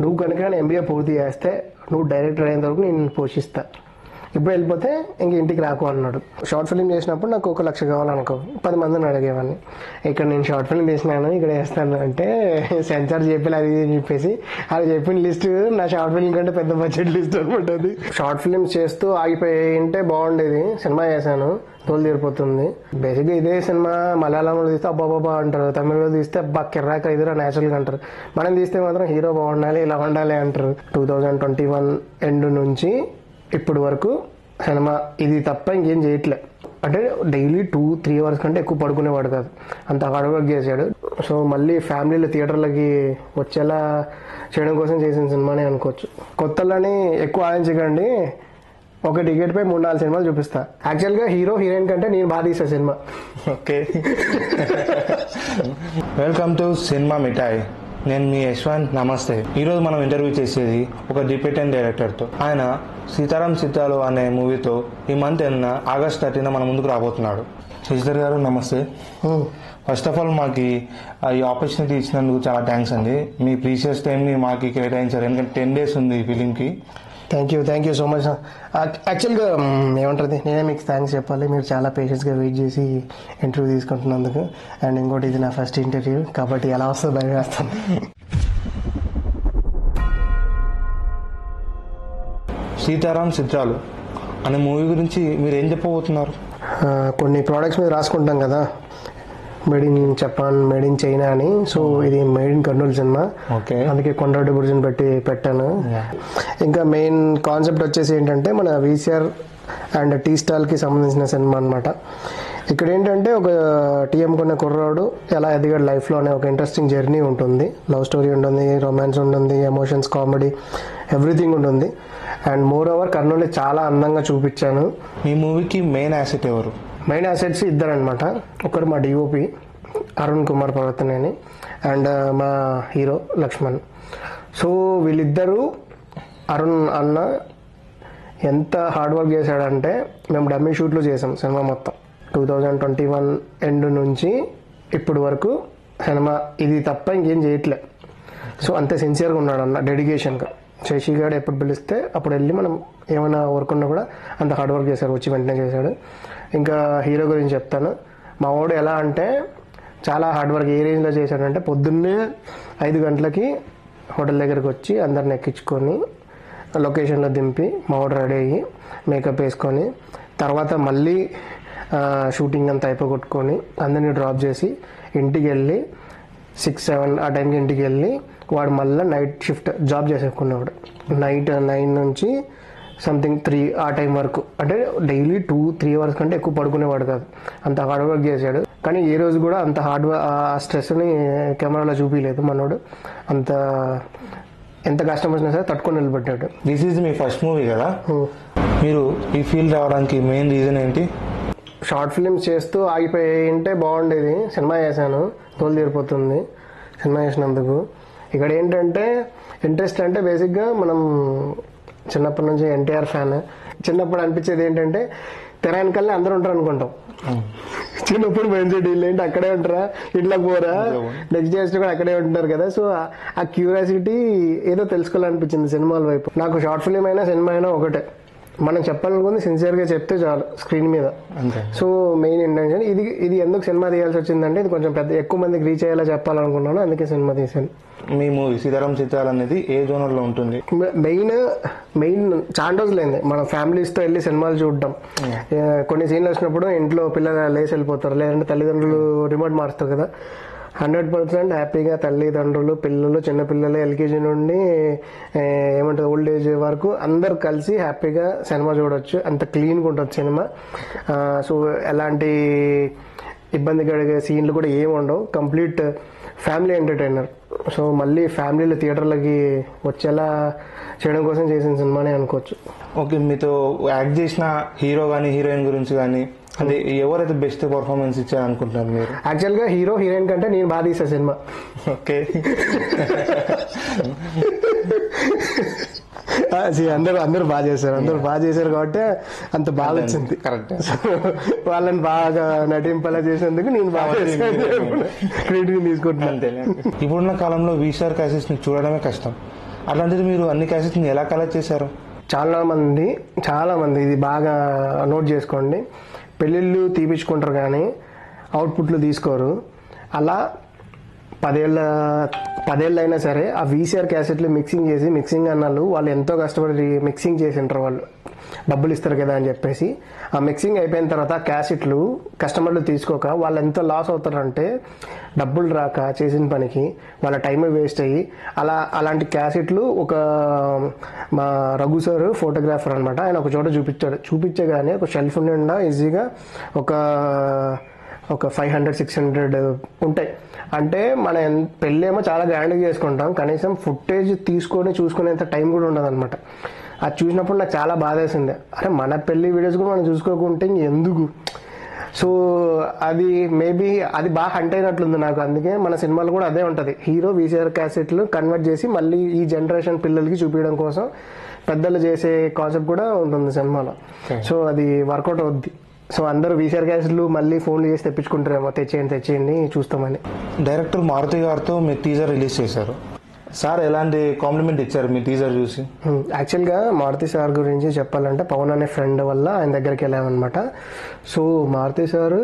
నువ్వు కనుక ఎంబీఏ పూర్తి చేస్తే నువ్వు డైరెక్టర్ అయిన వరకు నేను పోషిస్తా, ఇప్పుడు వెళ్ళిపోతే ఇంక ఇంటికి రాకు అన్నాడు. షార్ట్ ఫిల్మ్ చేసినప్పుడు నాకు 1 లక్ష కావాలనుకో, 10 మందిని అడిగేవాడిని. ఇక్కడ నేను షార్ట్ ఫిల్మ్ చేసినాను, ఇక్కడ వేస్తాను అంటే సెన్సార్ చెప్పి అది అని చెప్పేసి అది చెప్పిన లిస్ట్ నా షార్ట్ ఫిల్మ్ కంటే పెద్ద బడ్జెట్ లిస్ట్ అనమాట అది. షార్ట్ ఫిల్మ్స్ చేస్తూ ఆగిపోయి ఉంటే బాగుండేది. సినిమా చేశాను, తోలు తీరిపోతుంది. బేసిక్గా ఇదే సినిమా మలయాళంలో తీస్తే అబ్బాబాబా అంటారు, తమిళలో తీస్తే అబ్బా కిర్రాక ఇదిరా నేచురల్గా అంటారు. మనం తీస్తే మాత్రం హీరో బాగుండాలి, ఇలా ఉండాలి అంటారు. 2021 ఎండ్ నుంచి ఇప్పటి వరకు సినిమా ఇది తప్ప ఇంకేం చేయట్లే. అంటే డైలీ 2-3 అవర్స్ కంటే ఎక్కువ పడుకునేవాడు కాదు, అంత హార్డ్ వర్క్ చేశాడు. సో మళ్ళీ ఫ్యామిలీలో థియేటర్లకి వచ్చేలా చేయడం కోసం చేసిన సినిమానే అనుకోవచ్చు. కొత్తలని ఎక్కువ ఆలోచించకండి, ఒక టికెట్ పై 3-4 సినిమాలు చూపిస్తా. యాక్చువల్గా హీరో హీరోయిన్ కంటే నేను బాగా తీసా cinema. Okay, welcome to cinema Mithai. నేను మీ యశ్వంత్. నమస్తే. ఈరోజు మనం ఇంటర్వ్యూ చేసేది ఒక డిపెండెంట్ డైరెక్టర్తో. ఆయన సీతారాం చిత్రాలు అనే మూవీతో ఈ మంత్ ఆగస్ట్ 13 మన ముందుకు రాబోతున్నాడు. శశిధర్ గారు నమస్తే. ఫస్ట్ ఆఫ్ ఆల్ మాకు ఈ ఆపర్చునిటీ ఇచ్చినందుకు చాలా థ్యాంక్స్ అండి. మీ ప్రీషియస్ టైంని మాకు కేటాయించారు, ఎందుకంటే 10 days ఉంది ఈ ఫిలింకి. Thank you so much. యాక్చువల్గా ఏమంటుంది, నేనే మీకు థ్యాంక్స్ చెప్పాలి. మీరు చాలా పేషెన్స్గా వెయిట్ చేసి ఇంటర్వ్యూ తీసుకుంటున్నందుకు. అండ్ ఇంకోటి ఇది నా ఫస్ట్ ఇంటర్వ్యూ కాబట్టి ఎలా వస్తుందో భయం వేస్తాను. సీతారాం చిత్రాలు అనే మూవీ గురించి మీరు ఏం చెప్పబోతున్నారు? కొన్ని ప్రోడక్ట్స్ మీద రాసుకుంటాం కదా, made in Japan, made in China అని. సో ఇది మేడ్ ఇన్ కర్నూలు సినిమా, అందుకే కొండరెడ్డి బుర్జుని పెట్టాను. ఇంకా మెయిన్ కాన్సెప్ట్ వచ్చేసి ఏంటంటే మన వీసీఆర్ అండ్ టీ స్టాల్కి సంబంధించిన సినిమా అనమాట. ఇక్కడ ఏంటంటే ఒక టీఎం కొన్న కుర్రాడు ఎలా ఎదిగాడు లైఫ్లో అనే ఒక ఇంట్రెస్టింగ్ జర్నీ ఉంటుంది. లవ్ స్టోరీ ఉంటుంది, రొమాన్స్ ఉంటుంది, ఎమోషన్స్, కామెడీ, ఎవ్రీథింగ్ ఉంటుంది. అండ్ మోర్ ఓవర్ కర్నూలు చాలా అందంగా చూపించాను. మీ మూవీకి మెయిన్ యాసెట్ ఎవరు? మెయిన్ అసెట్స్ ఇద్దరు అనమాట. ఒకరు మా డిఓపి అరుణ్ కుమార్ పర్వతనేని అండ్ మా హీరో లక్ష్మణ్. సో వీళ్ళిద్దరూ, అరుణ్ అన్న ఎంత హార్డ్ వర్క్ చేశాడంటే, మేము డమ్మీ షూట్లు చేసాం సినిమా మొత్తం. 2021 ఎండ్ నుంచి ఇప్పటి వరకు సినిమా ఇది తప్ప ఇంకేం చేయట్లే. సో అంత సిన్సియర్గా ఉన్నాడు అన్న, డెడికేషన్గా. శశి గారు ఎప్పుడు పిలిస్తే అప్పుడు వెళ్ళి మనం ఏమైనా వర్క్ ఉన్నా కూడా అంత హార్డ్ వర్క్ చేశాడు, వచ్చి వెంటనే చేశాడు. ఇంకా హీరో గురించి చెప్తాను. మా వాడు ఎలా అంటే చాలా హార్డ్ వర్క్ ఏ రేంజ్లో చేశాడంటే, పొద్దున్నే 5 గంటలకి హోటల్ దగ్గరికి వచ్చి అందరిని ఎక్కించుకొని లొకేషన్లో దింపి మా వాడు రెడీ అయ్యి మేకప్ వేసుకొని తర్వాత మళ్ళీ షూటింగ్ అంతా అయిపోగొట్టుకొని అందరినీ డ్రాప్ చేసి ఇంటికి వెళ్ళి 6-7 ఆ టైంకి ఇంటికి వెళ్ళి వాడు మళ్ళీ నైట్ షిఫ్ట్ జాబ్ చేసేసుకునేవాడు. నైట్ 9 నుంచి సంథింగ్ 3 ఆ టైం వరకు. అంటే డైలీ 2-3 అవర్స్ కంటే ఎక్కువ పడుకునేవాడు కాదు, అంత హార్డ్ వర్క్ చేశాడు. కానీ ఏ రోజు కూడా అంత హార్డ్ వర్క్ ఆ స్ట్రెస్ని కెమెరాలో చూపించలేదు మనోడు. అంత ఎంత కష్టం వచ్చినా సరే తట్టుకొని నిలబడ్డాడు. This is me first movie కదా, మీరు ఈ ఫీల్డ్ రావడానికి మెయిన్ రీజన్ ఏంటి? షార్ట్ ఫిల్మ్స్ చేస్తూ ఆగిపోయి ఉంటే బాగుండేది. సినిమా చేశాను, తోలు తీరిపోతుంది సినిమా చేసినందుకు. ఇక్కడ ఏంటంటే ఇంట్రెస్ట్ అంటే బేసిక్గా మనం చిన్నప్పటి నుంచి ఎన్టీఆర్ ఫ్యాన్. చిన్నప్పుడు అనిపించేది ఏంటంటే తెర వెనకాలనే అందరూ ఉంటారు అనుకుంటాం. చిన్నప్పుడు మైండ్ సెట్ ఏంటి, అక్కడే ఉంటారా, ఇంట్లోకి పోరా, నెక్స్ట్ డే కూడా అక్కడే ఉంటున్నారు కదా. సో ఆ క్యూరియాసిటీ ఏదో తెలుసుకోవాలనిపించింది సినిమాల వైపు. నాకు షార్ట్ ఫిల్మ్ అయినా సినిమా అయినా ఒకటే, మనం చెప్పాలనుకుంది సిన్సియర్గా చెప్తే చాలు స్క్రీన్ మీద. సో మెయిన్ ఇంటెన్షన్ ఇది ఎందుకు సినిమా తీయాల్సి వచ్చిందంటే, ఇది కొంచెం ఎక్కువ మందికి రీచ్ అయ్యేలా చెప్పాలనుకున్నాను, అందుకే సినిమా తీశాను. మీ మూవీ సీతారాం చిత్రాలు అనేది ఏ జోనర్లో ఉంటుంది? మెయిన్ చాలా రోజులైంది మన ఫ్యామిలీస్తో వెళ్ళి సినిమాలు చూడటం. కొన్ని సీన్లు వచ్చినప్పుడు ఇంట్లో పిల్లలు లేసి వెళ్ళిపోతారు, లేదంటే తల్లిదండ్రులు రిమోట్ మారుస్తారు కదా. 100% హ్యాపీగా తల్లిదండ్రులు, పిల్లలు, చిన్నపిల్లలు ఎల్కేజీ నుండి ఏమంటారు ఓల్డ్ ఏజ్ వరకు అందరు కలిసి హ్యాపీగా సినిమా చూడవచ్చు. అంత క్లీన్గా ఉంటుంది సినిమా. సో ఎలాంటి ఇబ్బంది కలిగే సీన్లు కూడా ఏమి ఉండవు. Complete family entertainer. సో మళ్ళీ ఫ్యామిలీలో థియేటర్లకి వచ్చేలా చేయడం కోసం చేసిన సినిమానే అనుకోవచ్చు. ఓకే, మీతో యాక్ట్ చేసిన హీరో కానీ హీరోయిన్ గురించి కానీ అంటే ఎవరైతే బెస్ట్ పర్ఫార్మెన్స్ ఇచ్చారు అనుకుంటున్నారు మీరు? యాక్చువల్గా హీరో హీరోయిన్ కంటే నేను బాగా తీసా సినిమా. ఓకే, అందరూ బాగా చేశారు కాబట్టి అంత బాగా వచ్చింది. కరెక్ట్. వాళ్ళని బాగా నటింపలా చేసేందుకు నేను బాగా క్రెడిట్ తీసుకుంటున్నాను. ఇప్పుడున్న కాలంలో వీసీఆర్ క్యాసెట్స్ ని చూడడమే కష్టం. అట్లాంటిది మీరు అన్ని క్యాసెట్స్ని ఎలా కలెక్ట్ చేశారు? చాలా మంది ఇది బాగా నోట్ చేసుకోండి, పెళ్ళిళ్ళు తీపించుకుంటారు కానీ అవుట్పుట్లు తీసుకోరు. అలా 10 ఏళ్ళు అయినా సరే ఆ వీసీఆర్ క్యాసెట్లు మిక్సింగ్ అన్నాళ్ళు వాళ్ళు ఎంతో కష్టపడి మిక్సింగ్ చేసి ఉంటారు. వాళ్ళు డబ్బులు ఇస్తారు కదా అని చెప్పేసి ఆ మిక్సింగ్ అయిపోయిన తర్వాత క్యాసెట్లు కస్టమర్లు తీసుకోక వాళ్ళు ఎంత లాస్ అవుతారంటే, డబ్బులు రాక చేసిన పనికి వాళ్ళ టైం వేస్ట్ అయ్యి అలాంటి క్యాసెట్లు మా రఘు సార్ ఫోటోగ్రాఫర్ అనమాట, ఆయన ఒక చోట చూపించగానే ఒక షెల్ఫ్ నిండా ఈజీగా ఒక 500-600 ఉంటాయి. అంటే మన పెళ్ళేమో చాలా గ్రాండ్గా చేసుకుంటాం, కనీసం ఫుటేజ్ చూసుకునేంత టైం కూడా ఉండదు అనమాట. అది చూసినప్పుడు నాకు చాలా బాధ వేసింది, అరే మన పెళ్లి వీడియోస్ కూడా మనం చూసుకోకుంటే ఎందుకు. సో అది మేబీ అది బాగా హంట్ అయినట్లుంది నాకు. అందుకే మన సినిమాలు కూడా అదే ఉంటుంది, హీరో వీసీఆర్ క్యాసెట్లు కన్వర్ట్ చేసి మళ్ళీ ఈ జనరేషన్ పిల్లలకి చూపించడం కోసం పెద్దలు చేసే కాన్సెప్ట్ కూడా ఉంటుంది సినిమాలో. సో అది వర్కౌట్ అవుద్ది. సో అందరూ వీసీఆర్ క్యాసెట్లు మళ్ళీ ఫోన్లు చేసి తెప్పించుకుంటారేమో, తెచ్చేయండి చూస్తామని. డైరెక్టర్ మారుతి గారితో మీ టీజర్ రిలీజ్ చేశారు. సార్ ఎలాంటి కాంప్లిమెంట్ ఇచ్చారు మీ టీజర్ చూసి? యాక్చువల్గా మారుతి సార్ గురించి చెప్పాలంటే పవన్ అనే ఫ్రెండ్ వల్ల ఆయన దగ్గరికి వెళ్ళామన్నమాట. సో మారుతి సార్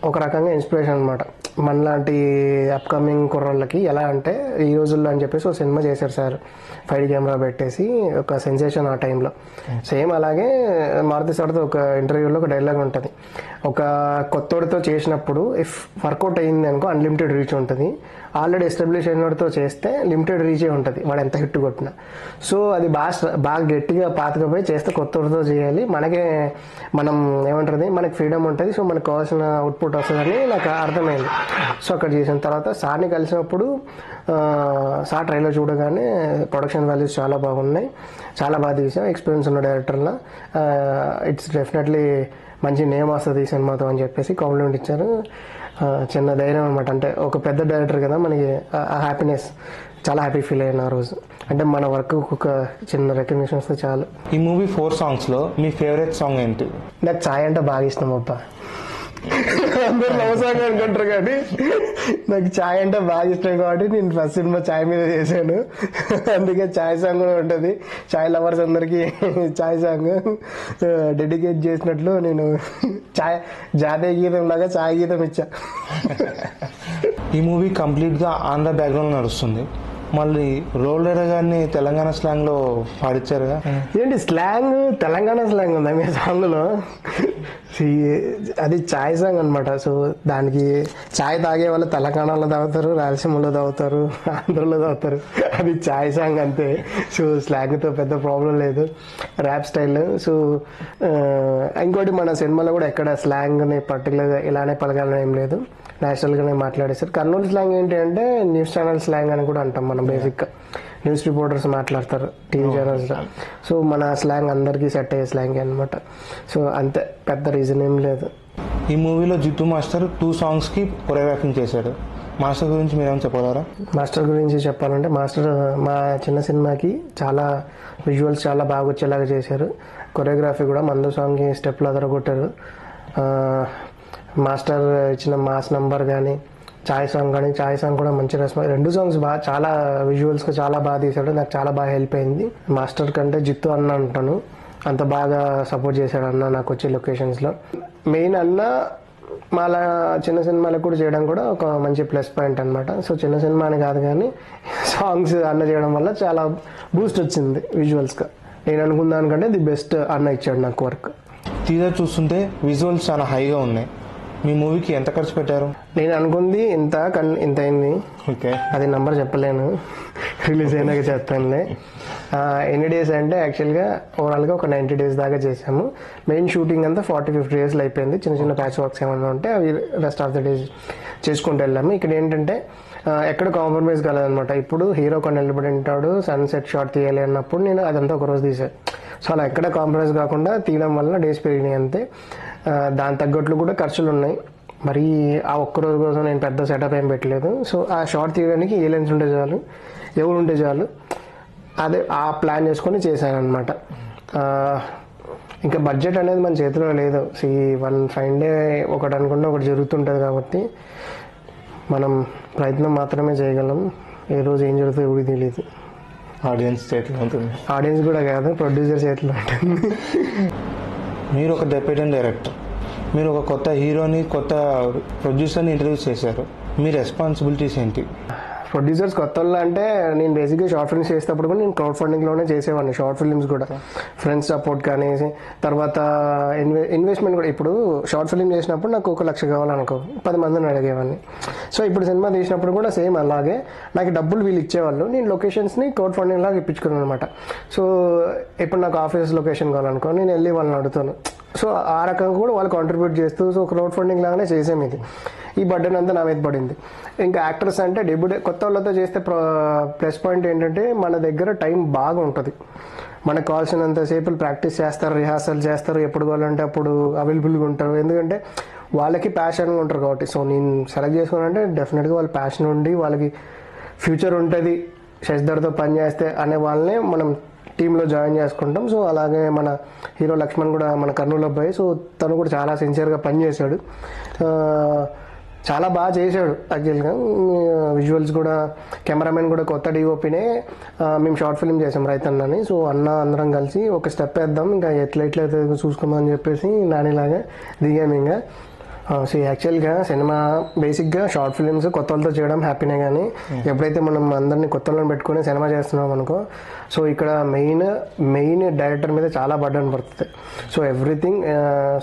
ఒక రకంగా ఇన్స్పిరేషన్ అనమాట మనలాంటి అప్కమింగ్ కుర్రోళ్ళకి. ఎలా అంటే ఈ రోజుల్లో అని చెప్పేసి ఒక సినిమా చేశారు సార్, 5D కెమెరా పెట్టేసి, ఒక సెన్సేషన్ ఆ టైంలో. సేమ్ అలాగే మారుతి సార్తో ఒక ఇంటర్వ్యూలో ఒక డైలాగ్ ఉంటుంది, ఒక కొత్తోడితో చేసినప్పుడు ఇఫ్ వర్కౌట్ అయ్యింది అనుకో అన్లిమిటెడ్ రీచ్ ఉంటుంది, ఆల్రెడీ ఎస్టాబ్లిష్ అయినోడితో చేస్తే లిమిటెడ్ రీచే ఉంటుంది, వాడు ఎంత హిట్ కొట్టినా. సో అది బాగా గట్టిగా పాతకపోయి చేస్తే కొత్తోడితో చేయాలి, మనం ఏమంటుంది మనకి ఫ్రీడమ్ ఉంటుంది, సో మనకు కావాల్సిన అవుట్పుట్ వస్తుందని నాకు అర్థమైంది. సో అక్కడ చేసిన తర్వాత సార్ని కలిసినప్పుడు సార్ ట్రైలర్ చూడగానే ప్రొడక్షన్ వాల్యూస్ చాలా బాగున్నాయి, చాలా బాగా తీసాం, ఎక్స్పీరియన్స్ ఉన్న డైరెక్టర్లా, ఇట్స్ డెఫినెట్లీ మంచి నేమ్ వస్తుంది ఈ సినిమాతో అని చెప్పేసి కాంప్లిమెంట్ ఇచ్చారు. చిన్న ధైర్యం అనమాట, అంటే ఒక పెద్ద డైరెక్టర్ కదా మనకి హ్యాపీనెస్, చాలా హ్యాపీ ఫీల్ అయ్యాను ఆ రోజు. అంటే మన వర్క్ ఒక చిన్న రికగ్నిషన్ వస్తే చాలు. ఈ మూవీ 4 సాంగ్స్లో మీ ఫేవరెట్ సాంగ్ ఏంటి? నాకు ఛాయ్ అంటే బాగా ఇష్టం అబ్బా. అందరు లవ్ సాంగ్ అనుకుంటారు కానీ నాకు ఛాయ్ అంటే బాగా ఇష్టం కాబట్టి నేను ఫస్ట్ సినిమా ఛాయ్ మీద చేశాను. అందుకే ఛాయ్ సాంగ్ కూడా ఉంటుంది. ఛాయ్ లవర్స్ అందరికీ ఛాయ్ సాంగ్ డెడికేట్ చేసినట్లు నేను జాతీయ గీతం లాగా ఛాయ్ గీతం ఇచ్చా. ఈ మూవీ కంప్లీట్గా ఆంధ్ర బ్యాక్గ్రౌండ్ నడుస్తుంది, మళ్ళీ రోలర్ గారిని తెలంగాణ స్లాంగ్ లో పాడించారుగా. ఏంటి స్లాంగ్, తెలంగాణ స్లాంగ్ ఉందా మీ సాంగ్ లో? అది ఛాయ్ సాంగ్ అనమాట. సో దానికి ఛాయ్ తాగే వాళ్ళు తెలంగాణలో తాగుతారు, రాయలసీమలో తాగుతారు, ఆంధ్రలో తాగుతారు, అది ఛాయ్ సాంగ్ అంతే. సో స్లాంగ్తో పెద్ద ప్రాబ్లం లేదు, ర్యాప్ స్టైల్. సో ఇంకోటి మన సినిమాలో కూడా ఎక్కడ స్లాంగ్ని పర్టికులర్గా ఇలానే పలకాలని ఏం లేదు, నేచురల్గానే మాట్లాడేస్తారు. కర్నూలు స్లాంగ్ ఏంటి అంటే న్యూస్ ఛానల్ స్లాంగ్ అని కూడా అంటాం మనం. బేసిక్గా న్యూస్ రిపోర్టర్స్ మాట్లాడతారు టీవీ ఛానల్స్లో. సో మన స్లాంగ్ అందరికీ సెట్ అయ్యే స్లాంగ్ అనమాట. సో అంతే, పెద్ద రీజన్ ఏం లేదు. ఈ మూవీలో జిత్తు మాస్టర్ 2 సాంగ్స్కి కొరియోగ్రాఫింగ్ చేశాడు. మాస్టర్ గురించి మీరేమైనా చెప్పగలరా? మాస్టర్ గురించి చెప్పాలంటే మాస్టర్ మా చిన్న సినిమాకి చాలా విజువల్స్ చాలా బాగా వచ్చేలాగా చేశారు. కొరియోగ్రఫీ కూడా మందు సాంగ్కి స్టెప్లు అదరగొట్టారు. మాస్టర్ ఇచ్చిన మాస్ నంబర్ కానీ ఛాయ్ సాంగ్ కానీ, ఛాయ్ సాంగ్ కూడా మంచి రెస్పాన్స్. 2 సాంగ్స్ బాగా చాలా విజువల్స్గా చాలా బాగా తీశాడు, నాకు చాలా బాగా హెల్ప్ అయింది. మాస్టర్ కంటే జిత్తు అన్న అంటాను, అంత బాగా సపోర్ట్ చేశాడు అన్న నాకు వచ్చే లొకేషన్స్లో. మెయిన్ అన్న మాలా చిన్న సినిమాలకు కూడా చేయడం కూడా ఒక మంచి ప్లస్ పాయింట్ అనమాట. సో చిన్న సినిమా అని కాదు కానీ సాంగ్స్ అన్న చేయడం వల్ల చాలా బూస్ట్ వచ్చింది విజువల్స్గా. నేను అనుకున్న దానికంటే ది బెస్ట్ అన్న ఇచ్చాడు నాకు వర్క్. టీజర్ చూస్తుంటే విజువల్స్ చాలా హైగా ఉన్నాయి. మీ మూవీకి ఎంత ఖర్చు పెట్టారు? నేను అనుకుంది ఇంత అయింది. ఓకే, అది నంబర్ చెప్పలేను, రిలీజ్ అయినాక చెప్తానులే. ఎన్ని డేస్ అంటే యాక్చువల్గా ఓవరాల్గా ఒక 90 days దాకా చేసాము. మెయిన్ షూటింగ్ అంతా 40-50 daysలో అయిపోయింది. చిన్న చిన్న ప్యాచ్ వర్క్స్ ఏమైనా ఉంటే అవి రెస్ట్ ఆఫ్ ద డేస్ చేసుకుంటూ వెళ్ళాము. ఇక్కడ ఏంటంటే ఎక్కడ కాంప్రమైజ్ కాలేదనమాట. ఇప్పుడు హీరో కొన్ని నిలబడి ఉంటాడు, సన్సెట్ షాట్ తీయాలి అన్నప్పుడు నేను అదంతా ఒకరోజు తీసాను. సో అలా ఎక్కడ కాంప్రమైజ్ కాకుండా తీయడం వల్ల డేస్ పెరిగినాయి అంతే. దాని తగ్గట్లు కూడా ఖర్చులు ఉన్నాయి. మరి ఆ ఒక్కరోజు కోసం నేను పెద్ద సెటప్ ఏం పెట్టలేదు. సో ఆ షార్ట్ తీయడానికి ఏ లెన్స్ ఉంటే చాలు, ఎవరు ఉంటే చాలు, అదే ఆ ప్లాన్ చేసుకొని చేశాను అనమాట. ఇంకా బడ్జెట్ అనేది మన చేతిలో లేదు. వన్ ఫైన్ డే ఒకటి అనుకుంటే ఒకటి జరుగుతుంటుంది కాబట్టి మనం ప్రయత్నం మాత్రమే చేయగలం. ఏ రోజు ఏం జరుగుతుందో ఎవరికి తెలియదు. ఆడియన్స్ చేతిలో ఉంటుంది. ఆడియన్స్ కూడా కాదు, ప్రొడ్యూసర్ చేతిలో ఉంటుంది. మీరు ఒక డెప్యూటెంట్ డైరెక్టర్, మీరు ఒక కొత్త హీరోని, కొత్త ప్రొడ్యూసర్ని ఇంట్రడ్యూస్ చేశారు. మీ రెస్పాన్సిబిలిటీస్ ఏంటి? ప్రొడ్యూసర్స్ కొత్త వాళ్ళు అంటే నేను బేసిక్గా షార్ట్ ఫిల్మ్స్ చేసేటప్పుడు కూడా నేను క్రౌడ్ ఫండింగ్లోనే చేసేవాడిని. షార్ట్ ఫిల్మ్స్ కూడా ఫ్రెండ్స్ సపోర్ట్ కానీ, తర్వాత ఇన్వెస్ట్మెంట్ కూడా. ఇప్పుడు షార్ట్ ఫిల్మ్ చేసినప్పుడు నాకు 1 లక్ష కావాలనుకో 10 మందిని అడిగేవాడిని. సో ఇప్పుడు సినిమా తీసినప్పుడు కూడా సేమ్ అలాగే నాకు డబ్బులు వీళ్ళు ఇచ్చేవాళ్ళు, నేను లొకేషన్స్ని క్రౌడ్ ఫండింగ్ లాగా ఇప్పించుకున్నాను అనమాట. సో ఇప్పుడు నాకు ఆఫీస్ లొకేషన్ కావాలనుకో నేను వెళ్ళి వాళ్ళని అడుగుతాను. సో ఆ రకంగా కూడా వాళ్ళు కాంట్రిబ్యూట్ చేస్తూ సో క్రౌడ్ ఫండింగ్ లాగానే చేసాము. ఇది ఈ బర్డెన్ అంతా నా మీద పడింది. ఇంకా యాక్టర్స్ అంటే కొత్త వాళ్ళతో చేస్తే ప్లస్ పాయింట్ ఏంటంటే మన దగ్గర టైం బాగా ఉంటుంది. మనకు కావాల్సినంతసేపు ప్రాక్టీస్ చేస్తారు, రిహార్సల్ చేస్తారు, ఎప్పుడు కావాలంటే అప్పుడు అవైలబుల్గా ఉంటారు. ఎందుకంటే వాళ్ళకి ప్యాషన్గా ఉంటారు కాబట్టి. సో నేను సెలెక్ట్ చేసుకోవాలంటే డెఫినెట్గా వాళ్ళ ప్యాషన్ ఉండి వాళ్ళకి ఫ్యూచర్ ఉంటుంది, శశిధర్తో పని చేస్తే అనే వాళ్ళనే మనం టీంలో జాయిన్ చేసుకుంటాం. సో అలాగే మన హీరో లక్ష్మణ్ కూడా మన కర్నూలు అబ్బాయి. సో తను కూడా చాలా సిన్సియర్గా పనిచేశాడు, చాలా బాగా చేశాడు. యాక్చువల్గా విజువల్స్ కూడా, కెమెరామెన్ కూడా కొత్త డిఓపినే. మేము షార్ట్ ఫిల్మ్ చేసాం రైతన్నని. సో అందరం కలిసి ఒక స్టెప్ వేద్దాం, ఇంకా ఎట్లయితే చూసుకుందాం అని చెప్పేసి నానిలాగా దిగాము. ఇంకా సో యాక్చువల్గా సినిమా బేసిక్గా షార్ట్ ఫిల్మ్స్ కొత్త వాళ్ళతో చేయడం హ్యాపీనే, కానీ ఎప్పుడైతే మనం అందరినీ కొత్త వాళ్ళని పెట్టుకుని సినిమా చేస్తున్నాం అనుకో, సో ఇక్కడ మెయిన్ డైరెక్టర్ మీద చాలా బర్డన్ పడుతుంది. సో ఎవ్రీథింగ్,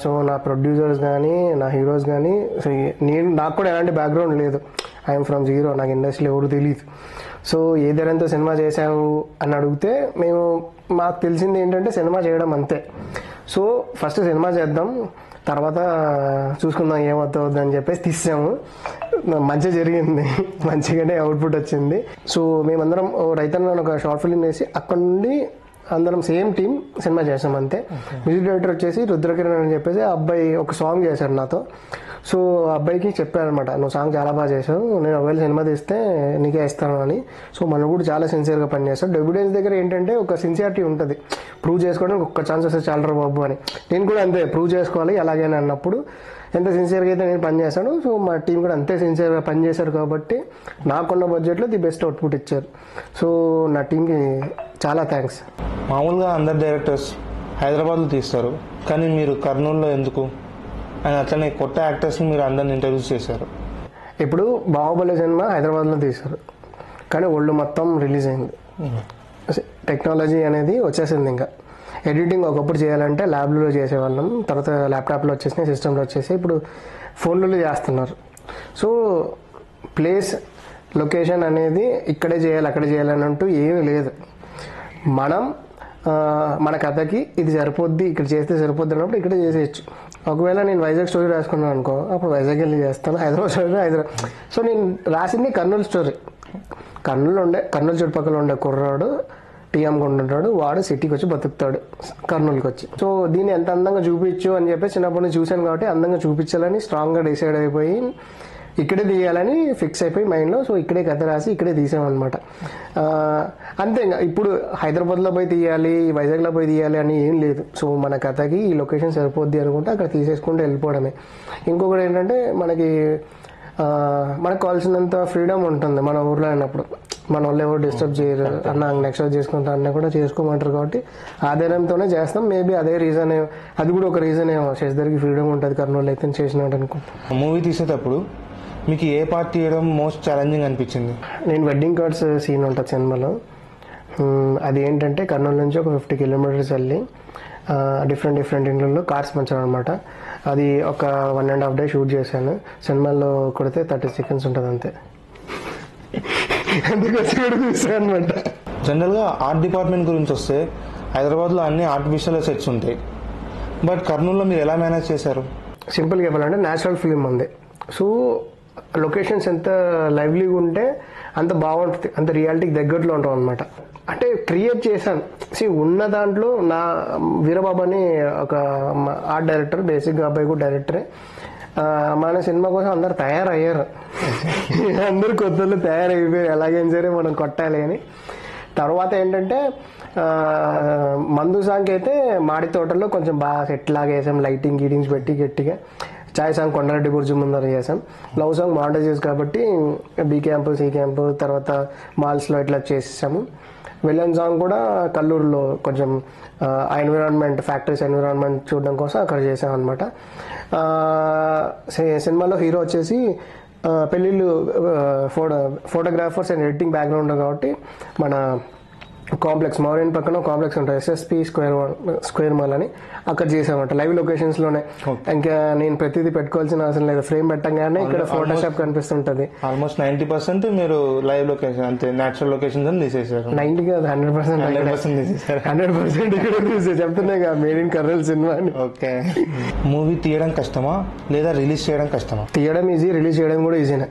సో నా ప్రొడ్యూసర్స్ కానీ నా హీరోస్ కానీ, సో నాకు కూడా ఎలాంటి బ్యాక్గ్రౌండ్ లేదు, ఐఎమ్ ఫ్రమ్ జీరో, నాకు ఇండస్ట్రీలో ఎవరు తెలియదు. సో ఏ ధైర్యంతో సినిమా చేసావు అని అడిగితే మాకు తెలిసింది ఏంటంటే సినిమా చేయడం అంతే. సో ఫస్ట్ సినిమా చేద్దాం, తర్వాత చూసుకుందాం ఏమవుతుంది అని చెప్పేసి తీసాము. మంచిగా జరిగింది, మంచిగానే అవుట్పుట్ వచ్చింది. సో మేమందరం రైతన్న ఒక షార్ట్ ఫిల్మ్ వేసి అక్కడ నుండి అందరం సేమ్ టీం సినిమా చేసాం అంతే. మ్యూజిక్ డైరెక్టర్ వచ్చేసి రుద్రకిరణ్ అని చెప్పేసి ఆ అబ్బాయి ఒక సాంగ్ చేశాడు నాతో. సో ఆ అబ్బాయికి చెప్పారనమాట, నువ్వు సాంగ్ చాలా బాగా చేసావు, నేను ఒకవేళ సినిమా తీస్తే నీకే ఇస్తాను అని. సో మనం కూడా చాలా సిన్సియర్గా పనిచేస్తాం. డెబ్యూటెన్స్ దగ్గర ఏంటంటే ఒక సిన్సియారిటీ ఉంటుంది, ప్రూవ్ చేసుకోవడానికి ఒక్క ఛాన్స్ వస్తే చాలరా బాబు అని. నేను కూడా అంతే ప్రూవ్ చేసుకోవాలి అలాగేని అన్నప్పుడు ఎంత సిన్సియర్గా అయితే నేను పనిచేస్తాను. సో మా టీం కూడా అంతే సిన్సియర్గా పనిచేశారు కాబట్టి నాకున్న బడ్జెట్లో ది బెస్ట్ అవుట్పుట్ ఇచ్చారు. సో నా టీంకి చాలా థ్యాంక్స్. మామూలుగా అందరు డైరెక్టర్స్ హైదరాబాద్లో తీస్తారు, కానీ మీరు కర్నూలులో ఎందుకు? అండ్ అట్లనే కొత్త యాక్టర్స్ని మీరు అందరిని ఇంట్రడ్యూస్ చేశారు. ఇప్పుడు బాహుబలి సినిమా హైదరాబాద్లో తీశారు, కానీ ఒళ్ళు మొత్తం రిలీజ్ అయింది. టెక్నాలజీ అనేది వచ్చేసింది. ఇంకా ఎడిటింగ్ ఒకప్పుడు చేయాలంటే ల్యాబ్లో చేసేవాళ్ళం, తర్వాత ల్యాప్టాప్లో వచ్చేసినాయి, సిస్టంలో వచ్చేసి ఇప్పుడు ఫోన్లలో చేస్తున్నారు. సో ప్లేస్ లొకేషన్ అనేది ఇక్కడే చేయాలి అక్కడే చేయాలని అంటూ ఏమీ లేదు. మన కథకి ఇది సరిపోద్ది, ఇక్కడ చేస్తే సరిపోద్ది అన్నప్పుడు ఇక్కడే చేసేయచ్చు. ఒకవేళ నేను వైజాగ్ స్టోరీ రాసుకున్నాను అనుకో, అప్పుడు వైజాగ్ వెళ్ళి చేస్తాను. హైదరాబాద్ స్టోరీ హైదరాబాద్. సో నేను రాసింది కర్నూలు స్టోరీ. కర్నూలు చుట్టుపక్కల ఉండే కుర్రాడు టీ అమ్ముకుంటుంటాడు, వాడు సిటీకి వచ్చి బతుకుతాడు కర్నూలుకి వచ్చి. సో దీన్ని ఎంత అందంగా చూపించు అని చెప్పి చిన్నప్పటి నుంచి చూశాను కాబట్టి అందంగా చూపించాలని స్ట్రాంగ్గా డిసైడ్ అయిపోయి ఇక్కడే తీయాలని ఫిక్స్ అయిపోయి మైండ్లో. సో ఇక్కడే కథ రాసి ఇక్కడే తీసామన్నమాట. అంతే. ఇంకా ఇప్పుడు హైదరాబాద్లో పోయి తీయాలి, వైజాగ్లో పోయి తీయాలి అని ఏం లేదు. సో మన కథకి ఈ లొకేషన్ సరిపోద్ది అనుకుంటే అక్కడ తీసేసుకుంటూ వెళ్ళిపోవడమే. ఇంకొకటి ఏంటంటే మనకు కావాల్సినంత ఫ్రీడమ్ ఉంటుంది మన ఊర్లో అయినప్పుడు. మన వాళ్ళు ఎవరు డిస్టర్బ్ చేయరు, అన్న నెక్స్ట్ చేసుకుంటా అన్న కూడా చేసుకోమంటారు కాబట్టి ఆధారంతోనే చేస్తాం. మేబీ అదే రీజన్, అది కూడా ఒక రీజన్ ఏమో, శశిధర్కి ఫ్రీడమ్ ఉంటుంది కర్నూలు అయితే చేసినట్టు అనుకుంటా. మూవీ తీసేటప్పుడు మీకు ఏ పార్ట్ తీయడం మోస్ట్ ఛాలెంజింగ్ అనిపించింది? నేను వెడ్డింగ్ కార్డ్స్ సీన్ ఉంటుంది సినిమాలో. అది ఏంటంటే కర్నూలు నుంచి ఒక 50 కిలోమీటర్స్ వెళ్ళి డిఫరెంట్ ఇండ్లలో కార్డ్స్ పంచాను అనమాట. అది ఒక 1.5 డే షూట్ చేశాను. సినిమాలో కొడితే 30 సెకండ్స్ ఉంటుంది అంతే. అనమాట. జనరల్గా ఆర్ట్ డిపార్ట్మెంట్ గురించి వస్తే హైదరాబాద్లో అన్ని ఆర్టిఫిషియల్ సెట్స్ ఉంటాయి, బట్ కర్నూలులో మీరు ఎలా మేనేజ్ చేశారు? సింపుల్గా చెప్పాలంటే న్యాచురల్ ఫిల్మ్ ఉంది. సో లొకేషన్స్ ఎంత లైవ్లీగా ఉంటే అంత బాగుంటుంది, అంత రియాలిటీకి దగ్గరలో ఉంటాం అనమాట. అంటే క్రియేట్ చేశాను. ఉన్న దాంట్లో నా వీరబాబు అని ఒక ఆర్ట్ డైరెక్టర్, బేసిక్గా అబ్బాయి కూడా డైరెక్టరే. మన సినిమా కోసం అందరు తయారయ్యారు, అందరు కొత్తలు తయారైపోయారు, ఎలాగైనా సరే మనం కొట్టాలి అని. తర్వాత ఏంటంటే మందు సాంగ్ అయితే మాడి తోటలో కొంచెం బాగా సెట్ లాగా వేసాం, లైటింగ్ గీటింగ్స్ పెట్టి గట్టిగా. చాయ్ సాంగ్ కొండారెడ్డి గుర్జు ముందర చేసాం. లవ్ సాంగ్ మాంటేజెస్ కాబట్టి బీ క్యాంపు సి క్యాంపు తర్వాత మాల్స్లో ఇట్లా చేసేసాము. విలన్ సాంగ్ కూడా కల్లూరులో కొంచెం ఆ ఎన్విరాన్మెంట్, ఫ్యాక్టరీస్ ఎన్విరాన్మెంట్ చూడడం కోసం అక్కడ చేసాం అనమాట. సినిమాలో హీరో వచ్చేసి పెళ్ళిళ్ళు ఫోటోగ్రాఫర్స్ అండ్ ఎడిటింగ్ బ్యాక్గ్రౌండ్ కాబట్టి మన కాంప్లెక్స్ మౌర్యన్ పక్కన కాంప్లెక్స్ ఉంటుంది, SSP స్క్వేర్ మాల్ అని, అక్కడ చేసామంట లైవ్ లొకేషన్స్ లోనే. ఇంకా నేను ప్రతిదీ పెట్టుకోవాల్సిన అవసరం లేదు, ఫ్రేమ్ పెట్టగానే ఇక్కడ ఫోటోషాప్ కనిపిస్తుంటది. ఆల్మోస్ట్ 90% మీరు లైవ్ లొకేషన్ అంతే న్యాచురల్ లొకేషన్స్ అని తీసేశారు. 90 కాదు 100% తీసేశారు. 100% ఇక్కడ తీసే చెప్తున్నాయి కదా, మేడ్ ఇన్ కర్నూలు సినిమా అని. ఓకే. మూవీ తీయడం కష్టమా లేదా రిలీజ్ చేయడం కష్టమా? తీయడం ఈజీ, రిలీజ్ చేయడం కూడా ఈజీనే.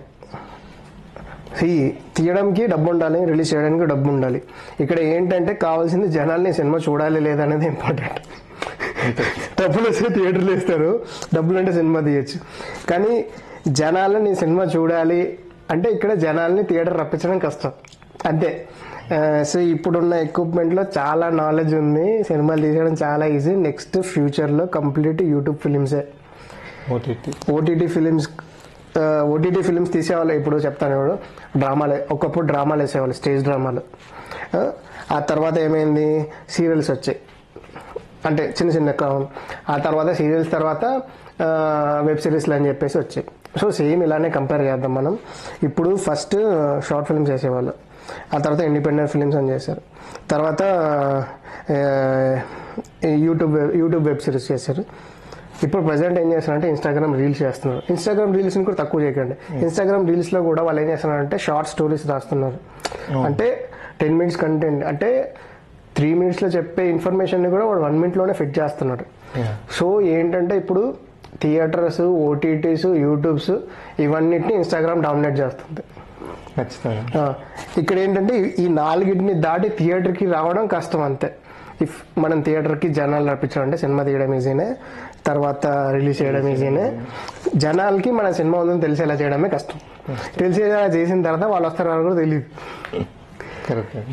తీయడానికి డబ్బు ఉండాలి, రిలీజ్ చేయడానికి డబ్బు ఉండాలి. ఇక్కడ ఏంటంటే కావాల్సింది జనాల్ని సినిమా చూడాలి లేదా అనేది ఇంపార్టెంట్. డబ్బులు వస్తే థియేటర్లు వేస్తారు, డబ్బులు అంటే సినిమా తీయచ్చు. కానీ జనాలని సినిమా చూడాలి అంటే ఇక్కడ జనాల్ని థియేటర్ రప్పించడం కష్టం అంతే. సో ఇప్పుడున్న ఎక్విప్మెంట్లో చాలా నాలెడ్జ్ ఉంది, సినిమాలు తీసేయడం చాలా ఈజీ. నెక్స్ట్ ఫ్యూచర్లో కంప్లీట్ యూట్యూబ్ ఫిలిమ్సే, ఓటీటీ ఫిలిమ్స్ తీసేవాళ్ళు. ఇప్పుడు చెప్తాను, ఇప్పుడు డ్రామాలే, ఒకప్పుడు డ్రామాలు వేసేవాళ్ళు, స్టేజ్ డ్రామాలు. ఆ తర్వాత ఏమైంది, సీరియల్స్ వచ్చాయి, అంటే చిన్న చిన్న. ఆ తర్వాత సీరియల్స్ తర్వాత వెబ్ సిరీస్లు అని చెప్పేసి వచ్చాయి. సో సేమ్ ఇలానే కంపేర్ చేద్దాం మనం. ఇప్పుడు ఫస్ట్ షార్ట్ ఫిల్మ్స్ చేసేవాళ్ళు, ఆ తర్వాత ఇండిపెండెంట్ ఫిలిమ్స్ అని చేశారు, తర్వాత యూట్యూబ్ వెబ్ సిరీస్ చేశారు. ఇప్పుడు ప్రజెంట్ ఏం చేస్తున్నారంటే ఇన్స్టాగ్రామ్ రీల్స్ చేస్తున్నారు. ఇన్స్టాగ్రామ్ రీల్స్ని కూడా తక్కువ చేయకండి. ఇన్స్టాగ్రామ్ రీల్స్లో కూడా వాళ్ళు ఏం చేస్తున్నారంటే షార్ట్ స్టోరీస్ రాస్తున్నారు. అంటే 10 minutes కంటెంట్, అంటే 3 minutesలో చెప్పే ఇన్ఫర్మేషన్ని కూడా వాడు 1 minute ఫిట్ చేస్తున్నాడు. సో ఏంటంటే ఇప్పుడు థియేటర్స్, ఓటీటీస్, యూట్యూబ్స్ ఇవన్నిటిని ఇన్స్టాగ్రామ్ డామినేట్ చేస్తుంది. ఇక్కడ ఏంటంటే ఈ 4 దాటి థియేటర్కి రావడం కష్టం అంతే. ఇఫ్ మనం థియేటర్కి జనాలు రప్పించడం అంటే సినిమా తీయడం ఈజీనే, తర్వాత రిలీజ్ చేయడం ఈజీనే. జనాలకి మన సినిమా ఉందని తెలిసేలా చేయడమే కష్టం. తెలిసేలా చేసిన తర్వాత వాళ్ళు వస్తారని కూడా తెలియదు.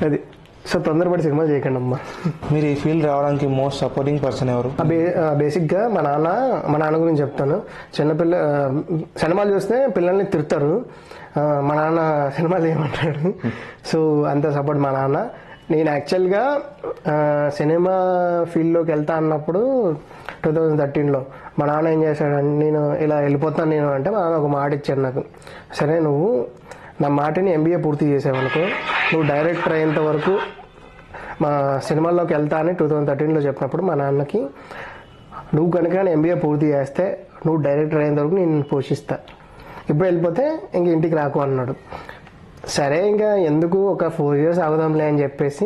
అది. సో తొందరపడి సినిమా చేయకండి అమ్మా. మీరు ఈ ఫీల్డ్ రావడానికి మోస్ట్ సపోర్టింగ్ పర్సన్ ఎవరు? బేసిక్గా మా నాన్న గురించి చెప్తాను. సినిమాలు చూస్తే పిల్లల్ని తిడతారు, మా నాన్న సినిమాలు ఏమంటాడు. సో అంత సపోర్ట్ మా నాన్న. నేను యాక్చువల్గా సినిమా ఫీల్డ్లోకి వెళ్తా అన్నప్పుడు 2013లో మా నాన్న ఏం చేశాడు, నేను ఇలా వెళ్ళిపోతాను నేను అంటే మా నాన్న ఒక మాట ఇచ్చాడు నాకు. సరే నువ్వు నా మాటని MBA పూర్తి చేసావనుకో, నువ్వు డైరెక్టర్ అయ్యేంత వరకు మా సినిమాల్లోకి వెళ్తా అని 2013లో చెప్పినప్పుడు మా నాన్నకి, నువ్వు కనుక MBA పూర్తి చేస్తే నువ్వు డైరెక్టర్ అయ్యేంత వరకు నేను పోషిస్తా, ఇప్పుడు వెళ్ళిపోతే ఇంక ఇంటికి రాకు అన్నాడు. సరే ఇంకా ఎందుకు ఒక 4 years ఆగుదాంలే అని చెప్పేసి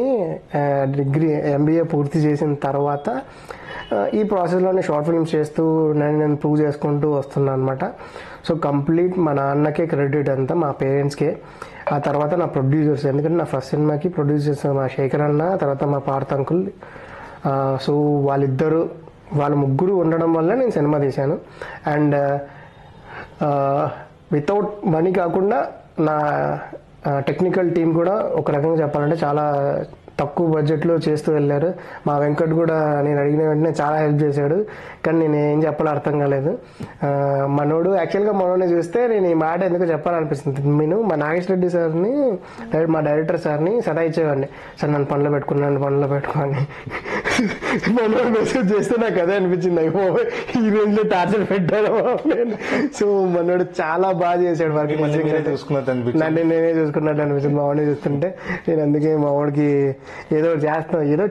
MBA పూర్తి చేసిన తర్వాత ఈ ప్రాసెస్లోనే షార్ట్ ఫిల్మ్స్ చేస్తూ నేను ప్రూవ్ చేసుకుంటూ వస్తున్నాను అనమాట. సో కంప్లీట్ మా నాన్నకే క్రెడిట్ అంతా, మా పేరెంట్స్కే. ఆ తర్వాత నా ప్రొడ్యూసర్స్, ఎందుకంటే నా ఫస్ట్ సినిమాకి ప్రొడ్యూసర్స్ మా శేఖర్ అన్న, తర్వాత మా పార్థ్ అంకుల్. సో వాళ్ళ ముగ్గురు ఉండడం వల్ల నేను సినిమా తీశాను. అండ్ వితౌట్ మనీ కాకుండా నా టెక్నికల్ టీం కూడా ఒక రకంగా చెప్పాలంటే చాలా తక్కువ బడ్జెట్లో చేస్తూ వెళ్ళారు. మా వెంకట్ కూడా నేను అడిగిన వెంటనే చాలా హెల్ప్ చేశాడు, కానీ నేను ఏం చెప్పాలో అర్థం కాలేదు. యాక్చువల్గా మనోడిని చూస్తే నేను ఈ మాట ఎందుకు చెప్పాలనిపిస్తుంది. నేను మా నాగేష్ రెడ్డి సార్ని, మా డైరెక్టర్ సార్ని సదా ఇచ్చేవాడిని, సార్ నన్ను పనిలో పెట్టుకోండి. మనోడు మెసేజ్ చేస్తే నాకు అదే అనిపించింది, ఈ రేంజ్లో టార్చర్ పెట్టాను నేను. సో మనోడు చాలా బాగా చేశాడు వర్క్, నన్ను నేనే చూసుకున్నట్టు అనిపించింది మా వాడిని చూస్తుంటే. నేను అందుకే మా వాడికి ఏదో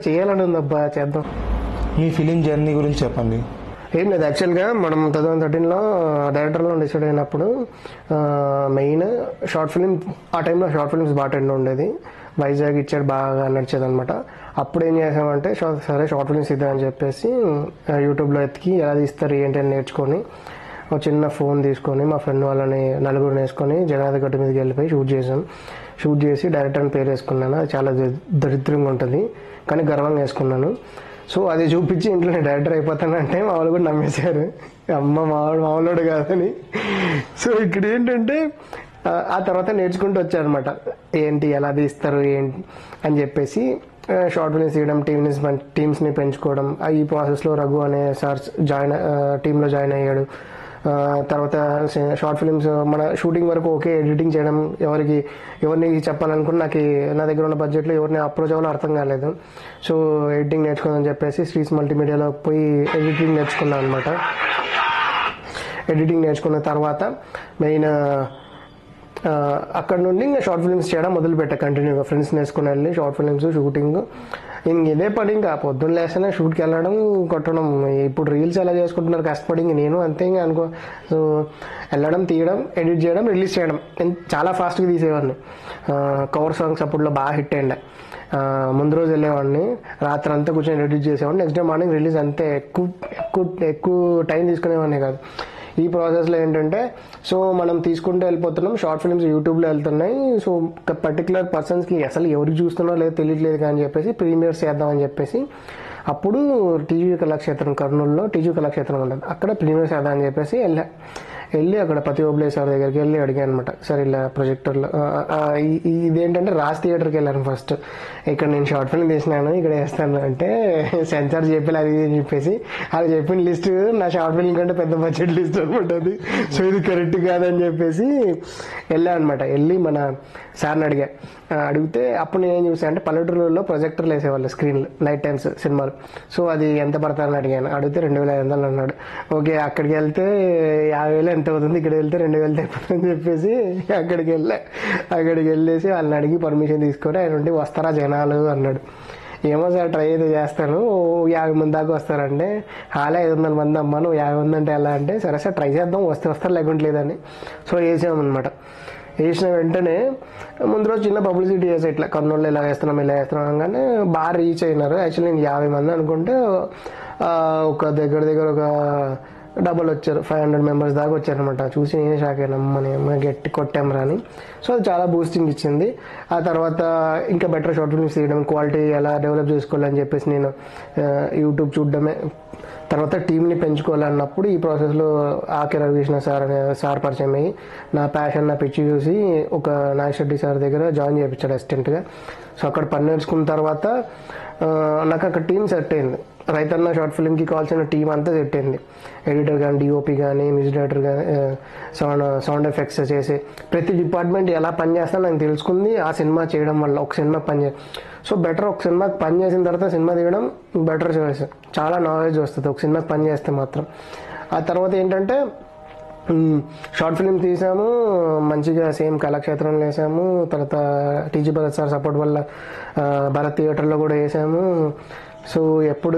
చేయాలని ఉంది, అబ్బా చేద్దాం. మీ ఫిలిం జర్నీ గురించి చెప్పండి. ఏం లేదు, యాక్చువల్గా మనం 2013లో డైరెక్టర్లో డిసైడ్ అయినప్పుడు మెయిన్ షార్ట్ ఫిలిం, ఆ టైంలో షార్ట్ ఫిల్మ్స్ బాగా ట్రెండ్ ఉండేది, వైజాగ్ ఇచ్చాడు బాగా నడిచేది అనమాట. అప్పుడు ఏం చేసామంటే సరే షార్ట్ ఫిల్మ్స్ ఇద్దామని చెప్పేసి యూట్యూబ్లో ఎత్తికి ఎలా తీస్తారు ఏంటి అని నేర్చుకొని ఒక చిన్న ఫోన్ తీసుకొని మా ఫ్రెండ్ వాళ్ళని 4 వేసుకొని జగన్నాథ గట్టు మీదకి వెళ్ళిపోయి షూట్ చేసి డైరెక్టర్ అని పేరు వేసుకున్నాను. అది చాలా దరిద్రంగా ఉంటుంది కానీ గర్వంగా వేసుకున్నాను. సో అది చూపించి ఇంట్లో నేను డైరెక్టర్ అయిపోతానంటే మా వాళ్ళు కూడా నమ్మేశారు, అమ్మ మావాడు కాదని. సో ఇక్కడ ఏంటంటే ఆ తర్వాత నేర్చుకుంటూ వచ్చారనమాట, ఏంటి ఎలా తీస్తారు ఏంటి అని చెప్పేసి. షార్ట్ ఫిల్మ్స్ తీయడం, టీమ్స్ని పెంచుకోవడం, ఈ ప్రాసెస్లో రఘు అనే సార్ టీంలో జాయిన్ అయ్యాడు. తర్వాత షార్ట్ ఫిల్మ్స్ మన షూటింగ్ వరకు ఓకే, ఎడిటింగ్ చేయడం ఎవరిని చెప్పాలనుకుని నా దగ్గర ఉన్న బడ్జెట్లో ఎవరిని అప్రోచ్ అవ్వాలో అర్థం కాలేదు. సో ఎడిటింగ్ నేర్చుకుందని చెప్పేసి శ్రీస్ మల్టీమీడియాలో పోయి ఎడిటింగ్ నేర్చుకున్నాను అనమాట. ఎడిటింగ్ నేర్చుకున్న తర్వాత మెయిన్ అక్కడ నుండి ఇంకా షార్ట్ ఫిల్మ్స్ చేయడం మొదలుపెట్టా కంటిన్యూగా. ఫ్రెండ్స్ నేర్చుకుని వెళ్ళి షార్ట్ ఫిల్మ్స్, షూటింగ్, ఇదే పని. ఇంకా పొద్దున్న లేస్తేనే షూట్కి వెళ్ళడం, కొట్టడం. ఇప్పుడు రీల్స్ ఎలా చేసుకుంటున్నారు కష్టపడి, నేను అంతే ఇంకా అనుకో. సో వెళ్ళడం, తీయడం, ఎడిట్ చేయడం, రిలీజ్ చేయడం చాలా ఫాస్ట్గా తీసేవాడిని. కవర్ సాంగ్స్ అప్పుడులో బాగా హిట్ అయ్యిండే. ముందు రోజు వెళ్ళేవాడిని, రాత్రి అంతా కూర్చొని ఎడిట్ చేసేవాడిని, నెక్స్ట్ డే మార్నింగ్ రిలీజ్. అంతే, ఎక్కువ టైం తీసుకునేవాడిని కాదు. ఈ ప్రాసెస్లో ఏంటంటే, సో మనం తీసుకుంటూ వెళ్ళిపోతున్నాం. షార్ట్ ఫిల్మ్స్ యూట్యూబ్లో వెళ్తున్నాయి. సో పర్టికులర్ పర్సన్స్కి అసలు ఎవరికి చూస్తున్నారో లేదో తెలియట్లేదు కానీ చెప్పేసి ప్రీమియర్స్ చేద్దామని చెప్పేసి అప్పుడు టీజీ కళాక్షేత్రం, కర్నూలులో టీజీ కళాక్షేత్రం ఉండదు, అక్కడ ప్రీమియర్స్ చేద్దామని చెప్పేసి వెళ్ళి అక్కడ పతి ఓబ్లే సార్ దగ్గరికి వెళ్ళి అడిగాను అనమాట. సార్ ఇలా ప్రొజెక్టర్లో ఇదేంటంటే రాజ్ థియేటర్కి వెళ్ళాను ఫస్ట్. ఇక్కడ నేను షార్ట్ ఫిల్మ్ తీసినాను, ఇక్కడ వేస్తాను అంటే సెన్సార్ చెప్పాలి అది అని చెప్పేసి అది చెప్పిన లిస్ట్ నా షార్ట్ ఫిల్మ్ కంటే పెద్ద బడ్జెట్ లిస్ట్ అనమాట అది. సో ఇది కరెక్ట్ కాదని చెప్పేసి వెళ్ళాను అనమాట. వెళ్ళి మన సార్ని అడిగితే అప్పుడు నేనేం చూసాను అంటే పల్లెటూరులో ప్రొజెక్టర్లు వేసేవాళ్ళు స్క్రీన్లు, నైట్ టైమ్స్ సినిమాలు. సో అది ఎంత పడతారని అడిగాను. అడిగితే 2,500 అన్నాడు. ఓకే, అక్కడికి వెళ్తే 50,000 ఎంత అవుతుంది, ఇక్కడ వెళ్తే 2,000 అయిపోతుందని చెప్పేసి అక్కడికి వెళ్ళేసి వాళ్ళని అడిగి పర్మిషన్ తీసుకొని ఆయన నుండి వస్తారా జనాలు అన్నాడు. ఏమో సార్ ట్రై అయితే చేస్తాను, 50 మంది దాకా వస్తారంటే హాలే 500 మంది అమ్మా, నువ్వు 50 మంది అంటే ఎలా అంటే సరే సార్ ట్రై చేద్దాం, వస్తే వస్తారు లేకుంటే లేదని. సో వేసామన్నమాట. వేసిన వెంటనే ముందు రోజు చిన్న పబ్లిసిటీ చేసే ఇట్లా కర్నూలులో ఇలా వేస్తున్నాం కానీ బాగా రీచ్ అయినారు. యాక్చువల్లీ నేను 50 మంది అనుకుంటే ఒక దగ్గర ఒక డబల్ వచ్చారు, 500 మెంబర్స్ దాకా వచ్చారనమాట. చూసి నేనే షాక్ అయినా, మన గట్టి కొట్టామరా అని. సో అది చాలా బూస్టింగ్ ఇచ్చింది. ఆ తర్వాత ఇంకా బెటర్ షార్ట్ ఫిల్మ్స్ తీయడం, క్వాలిటీ ఎలా డెవలప్ చేసుకోవాలని చెప్పేసి నేను యూట్యూబ్ చూడడమే. తర్వాత టీంని పెంచుకోవాలన్నప్పుడు ఈ ప్రాసెస్లో ఆకే రవికృష్ణ సార్ అనే సార్ పరిచయం అయ్యి నా ప్యాషన్, నా పిచ్చి చూసి ఒక నాగశెట్టి సార్ దగ్గర జాయిన్ చేయించాడు అసిస్టెంట్గా. సో అక్కడ పని నేర్చుకున్న తర్వాత నాకు అక్కడ టీం సెట్ అయింది. రైతన్న షార్ట్ ఫిల్మ్కి కావాల్సిన టీం అంతా సెట్ అయింది. ఎడిటర్ కానీ, డిఓపి కానీ, మ్యూజిక్ డైరెక్టర్ కానీ, సౌండ్ ఎఫెక్ట్స్ చేసి ప్రతి డిపార్ట్మెంట్ ఎలా పనిచేస్తా నాకు తెలుసుకుంది ఆ సినిమా చేయడం వల్ల. ఒక సినిమా సో బెటర్ ఒక సినిమాకి పని చేసిన తర్వాత సినిమా తీయడం బెటర్ చాయిస్. చాలా నాలెడ్జ్ వస్తుంది ఒక సినిమాకి పని చేస్తే మాత్రం. ఆ తర్వాత ఏంటంటే షార్ట్ ఫిల్మ్ తీసాము, మంచిగా సేమ్ కళాక్షేత్రంలో వేసాము. తర్వాత టీజీ భరత్ సార్ సపోర్ట్ వల్ల భరత్ థియేటర్లో కూడా వేసాము. సో ఎప్పుడు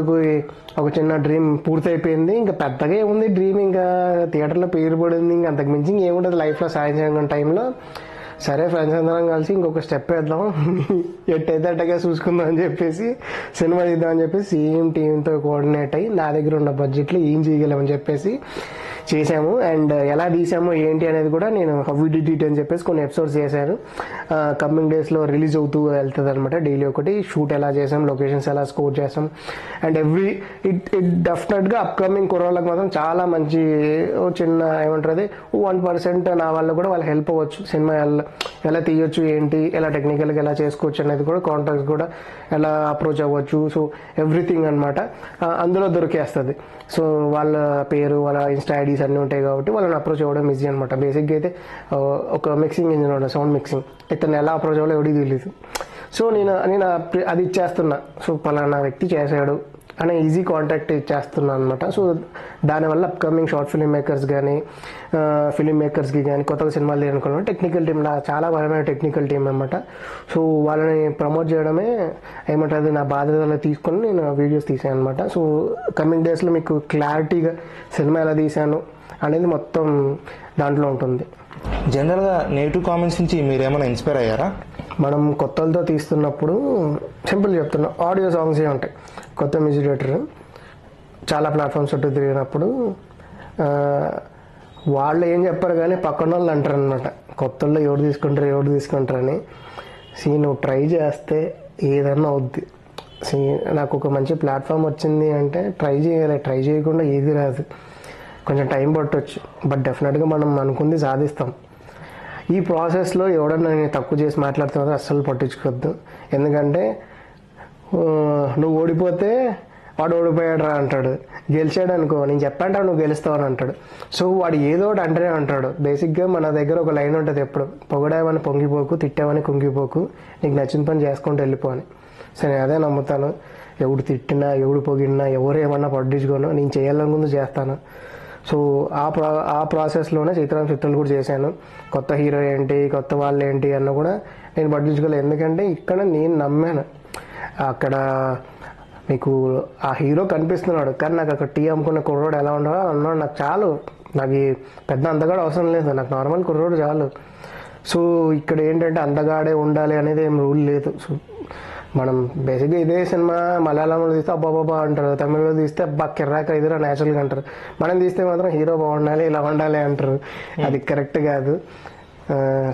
ఒక చిన్న డ్రీమ్ పూర్తయిపోయింది. ఇంకా పెద్దగా ఏముంది డ్రీమ్, ఇంకా థియేటర్లో పేరు పడింది, ఇంకా అంతకు మించి ఇంకేముంటుంది లైఫ్లో సాయం టైంలో. సరే ఫ్రెండ్స్ అందరం కలిసి ఇంకొక స్టెప్ వేద్దాం, ఎట్టయితే అట్టగా చూసుకుందాం అని చెప్పేసి సినిమా తీద్దామని చెప్పేసి సేమ్ టీంతో కోఆర్డినేట్ అయ్యి నా దగ్గర ఉన్న బడ్జెట్లో ఏం చేయగలమని చెప్పేసి చేసాము. అండ్ ఎలా తీసామో ఏంటి అనేది కూడా నేను హౌ వి డిడ్ ఇట్ అని చెప్పేసి కొన్ని ఎపిసోడ్స్ చేశాను. కమింగ్ డేస్లో రిలీజ్ అవుతూ వెళ్తుంది అనమాట. డైలీ ఒకటి షూట్ ఎలా చేసాం, లొకేషన్స్ ఎలా స్కోర్ చేసాం. అండ్ ఇట్ డెఫినెట్గా అప్కమింగ్ కుర్రాళ్ళకి మాత్రం చాలా మంచి చిన్న ఏమంటారు 1% నా వల్ల కూడా వాళ్ళకి హెల్ప్ అవ్వచ్చు. సినిమా ఎలా తీయొచ్చు, ఏంటి, ఎలా టెక్నికల్గా ఎలా చేసుకోవచ్చు అనేది కూడా, కాంటాక్ట్స్ కూడా ఎలా అప్రోచ్ అవ్వచ్చు. సో ఎవ్రీథింగ్ అనమాట అందులో దొరికేస్తుంది. సో వాళ్ళ పేరు, వాళ్ళ ఇన్స్టా ఐడీస్ అన్నీ ఉంటాయి కాబట్టి వాళ్ళని అప్రోచ్ అవ్వడం ఈజీ అనమాట. బేసిక్గా అయితే ఒక మిక్సింగ్ ఇంజిన్ ఉంటుంది, సౌండ్ మిక్సింగ్. ఇతను ఎలా అప్రోచ్ అవ్వాలో ఎవరికి తెలియదు. సో నేను అది ఇచ్చేస్తున్నా. సో పలానా వ్యక్తి చేశాడు అనే ఈజీ కాంటాక్ట్ ఇచ్చేస్తున్నాను అనమాట. సో దానివల్ల అప్కమింగ్ షార్ట్ ఫిల్మ్ మేకర్స్ కానీ, ఫిలిం మేకర్స్కి కానీ, కొత్తగా సినిమాలు తీయాలనుకున్నాను టెక్నికల్ టీం, చాలా బలమైన టెక్నికల్ టీం అనమాట. సో వాళ్ళని ప్రమోట్ చేయడమే ఏమంటుంది నా బాధ్యతలు తీసుకొని నేను వీడియోస్ తీసాను అనమాట. సో కమింగ్ డేస్లో మీకు క్లారిటీగా సినిమా ఎలా తీశాను అనేది మొత్తం దాంట్లో ఉంటుంది. జనరల్గా నెగిటివ్ కామెంట్స్ నుంచి మీరు ఏమైనా ఇన్స్పైర్ అయ్యారా? మనం కొత్తలతో తీస్తున్నప్పుడు సింపుల్ చెప్తున్నా, ఆడియో సాంగ్సే ఉంటాయి. కొత్త మ్యూజిక్ డైరెక్టర్ చాలా ప్లాట్ఫామ్స్ చుట్టూ తిరిగినప్పుడు వాళ్ళు ఏం చెప్పారు కానీ పక్కన వాళ్ళు అంటారు అనమాట, కొత్తల్లో ఎవరు తీసుకుంటారని. నువ్వు ట్రై చేస్తే ఏదన్నా అవుద్ది. నాకు ఒక మంచి ప్లాట్ఫామ్ వచ్చింది అంటే ట్రై చేయకుండా ఏది రాదు. కొంచెం టైం పట్టవచ్చు, బట్ డెఫినెట్గా మనం అనుకుంది సాధిస్తాం. ఈ ప్రాసెస్లో ఎవడన్నా నేను తక్కువ చేసి మాట్లాడుతున్నా అస్సలు పట్టించుకోవద్దు. ఎందుకంటే నువ్వు ఓడిపోతే వాడు ఓడిపోయాడు రా అంటాడు, గెలిచాడు అనుకో నేను చెప్పంటా నువ్వు గెలుస్తావు అని అంటాడు. సో వాడు ఏదో ఒకటి అంటేనే అంటాడు. బేసిక్గా మన దగ్గర ఒక లైన్ ఉంటుంది ఎప్పుడు, పొగడామని పొంగిపోకు, తిట్టామని కుంగిపోకు, నీకు నచ్చిన పని చేసుకుంటూ వెళ్ళిపో అని. సో నేను అదే నమ్ముతాను. ఎవడు తిట్టినా ఎవడు పొగిడినా ఎవరు ఏమన్నా పట్టించుకోను, నేను చేయాలనుకుంది చేస్తాను. సో ఆ ప్రాసెస్లోనే సీతారాం చిత్రాలు కూడా చేశాను. కొత్త హీరో ఏంటి, కొత్త వాళ్ళు ఏంటి అన్న కూడా నేను పట్టించుకోలేదు. ఎందుకంటే ఇక్కడ నేను నమ్మాను. అక్కడ మీకు ఆ హీరో కనిపిస్తున్నాడు, కానీ నాకు అక్కడ టీ అమ్ముకున్న కుర్రోడు ఎలా ఉన్నాడో అన్నాడు నాకు చాలు. నాకు ఈ పెద్ద అందగాడు అవసరం లేదు, నాకు నార్మల్ కుర్రోడు చాలు. సో ఇక్కడ ఏంటంటే అందగాడే ఉండాలి అనేది ఏం రూల్ లేదు. సో మనం బేసిక్గా ఇదే సినిమా మలయాళంలో తీస్తే అబ్బాబాబా అంటారు, తమిళ్లో తీస్తే అబ్బా కిర్రాక ఇదిరా న్యాచురల్గా అంటారు. మనం తీస్తే మాత్రం హీరో బాగుండాలి ఇలా ఉండాలి అంటారు. అది కరెక్ట్ కాదు.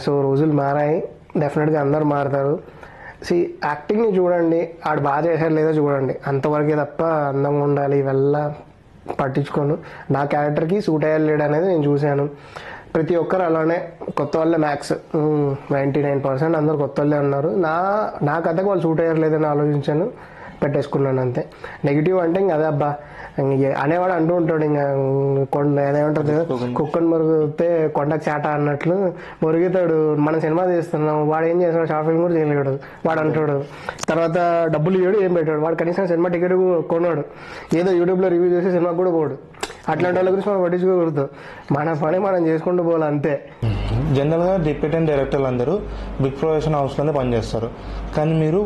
సో రోజులు మారాయి, డెఫినెట్గా అందరు మారుతారు. యాక్టింగ్ని చూడండి, ఆడు బాగా చేశాడు లేదో చూడండి, అంతవరకే తప్ప అందంగా ఉండాలి ఇవల్ల పట్టించుకోను. నా క్యారెక్టర్కి సూట్ అయ్యాలి లేడు అనేది నేను చూశాను. ప్రతి ఒక్కరు అలానే, కొత్త వాళ్ళే మ్యాక్స్ 99% అందరు కొత్త వాళ్ళే ఉన్నారు. నా కథకు వాళ్ళు సూట్ అయ్యారు లేదని ఆలోచించాను, పెట్టేసుకున్నాను అంతే. నెగిటివ్ అంటే ఇంక అదే అబ్బా అనేవాడు అంటూ ఉంటాడు, ఇంకా కొండ ఏదేమంటారు కదా, కుక్కను మురిగితే కొండకు చేట అన్నట్లు మురుగుతాడు. మనం సినిమా తీస్తున్నాం, వాడు ఏం చేస్తాడు, షార్ట్ ఫిల్మ్ కూడా చేయలేడు వాడు అంటాడు. తర్వాత డబ్బులు ఇవ్వడు, ఏం పెట్టాడు వాడు, కనీసం సినిమా టికెట్ కొన్నాడు, ఏదో యూట్యూబ్లో రివ్యూ చేసి సినిమా కూడా పోడు. అట్లాంటి వాళ్ళ గురించి మనం పట్టించుకోకూడదు, మన పని మనం చేసుకుంటూ పోవాలి అంతే. జనరల్గా డిపెండెంట్ డైరెక్టర్లు అందరూ బిగ్ ప్రొడక్షన్ హౌస్లోనే పనిచేస్తారు, కానీ మీరు